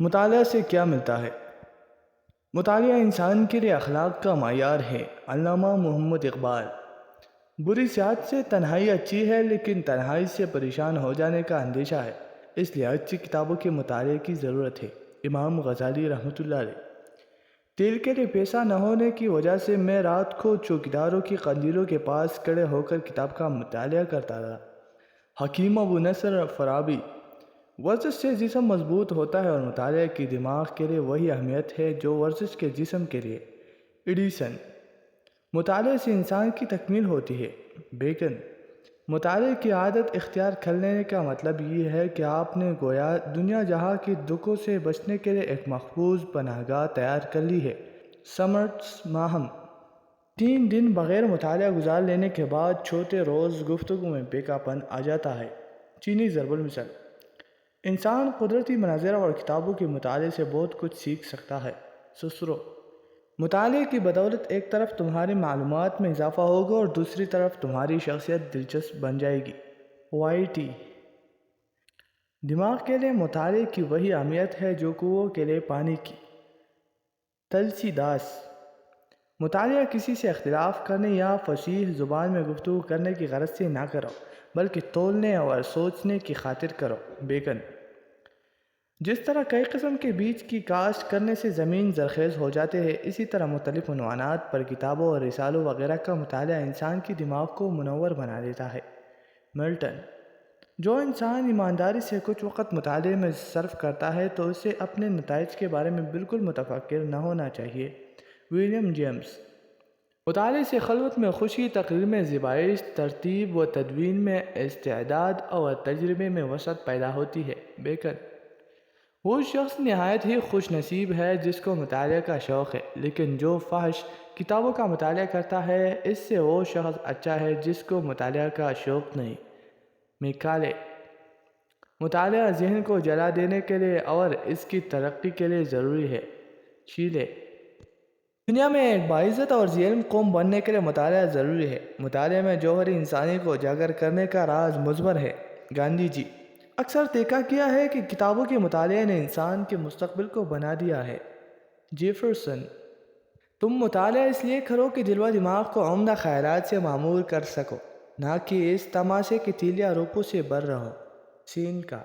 مطالعہ سے کیا ملتا ہے؟ مطالعہ انسان کے لیے اخلاق کا معیار ہے۔ علامہ محمد اقبال۔ بری صحت سے تنہائی اچھی ہے، لیکن تنہائی سے پریشان ہو جانے کا اندیشہ ہے، اس لیے اچھی کتابوں کے مطالعے کی ضرورت ہے۔ امام غزالی رحمۃ اللہ علیہ۔ تیل کے لیے پیسہ نہ ہونے کی وجہ سے میں رات کو چوکیداروں کی قندیلوں کے پاس کھڑے ہو کر کتاب کا مطالعہ کرتا تھا۔ حکیم ابو نصر فارابی۔ ورزش سے جسم مضبوط ہوتا ہے اور مطالعہ کی دماغ کے لیے وہی اہمیت ہے جو ورزش کے جسم کے لیے۔ ایڈیسن۔ مطالعے سے انسان کی تکمیل ہوتی ہے۔ بیکن۔ مطالعے کی عادت اختیار کر لینے کا مطلب یہ ہے کہ آپ نے گویا دنیا جہاں کی دکھوں سے بچنے کے لیے ایک محفوظ پناہ گاہ تیار کر لی ہے۔ سمرٹس ماہم۔ 3 دن بغیر مطالعہ گزار لینے کے بعد چھوٹے روز گفتگو میں بیکا پن آ جاتا ہے۔ چینی ضرب المثل۔ انسان قدرتی مناظر اور کتابوں کے مطالعے سے بہت کچھ سیکھ سکتا ہے۔ سسرو۔ مطالعے کی بدولت ایک طرف تمہاری معلومات میں اضافہ ہوگا اور دوسری طرف تمہاری شخصیت دلچسپ بن جائے گی۔ وائی ٹی۔ دماغ کے لیے مطالعے کی وہی اہمیت ہے جو کنوؤں کے لیے پانی کی۔ تلسی داس۔ مطالعہ کسی سے اختلاف کرنے یا فصیح زبان میں گفتگو کرنے کی غرض سے نہ کرو، بلکہ تولنے اور سوچنے کی خاطر کرو۔ بیکن۔ جس طرح کئی قسم کے بیج کی کاشت کرنے سے زمین زرخیز ہو جاتے ہیں، اسی طرح مختلف عنوانات پر کتابوں اور رسالوں وغیرہ کا مطالعہ انسان کی دماغ کو منور بنا دیتا ہے۔ ملٹن۔ جو انسان ایمانداری سے کچھ وقت مطالعے میں صرف کرتا ہے تو اسے اپنے نتائج کے بارے میں بالکل متفکر نہ ہونا چاہیے۔ William James. مطالعے سے خلوت میں خوشی، تقریر میں زیبائش، ترتیب و تدوین میں استعداد اور تجربے میں وسعت پیدا ہوتی ہے۔ بیکن۔ وہ شخص نہایت ہی خوش نصیب ہے جس کو مطالعہ کا شوق ہے، لیکن جو فحش کتابوں کا مطالعہ کرتا ہے اس سے وہ شخص اچھا ہے جس کو مطالعہ کا شوق نہیں۔ میکالے۔ مطالعہ ذہن کو جلا دینے کے لیے اور اس کی ترقی کے لیے ضروری ہے۔ شیلے۔ دنیا میں ایک باعزت اور ذی علم قوم بننے کے لیے مطالعہ ضروری ہے۔ مطالعے میں جوہر انسانی کو اجاگر کرنے کا راز مضمر ہے۔ گاندھی جی۔ اکثر دیکھا گیا ہے کہ کتابوں کے مطالعے نے انسان کے مستقبل کو بنا دیا ہے۔ جیفرسن۔ تم مطالعہ اس لیے کرو کہ دل و دماغ کو عمدہ خیالات سے معمور کر سکو، نہ کہ اس تماشے کے تیلیہ روپوں سے بر رہو۔ سین کا۔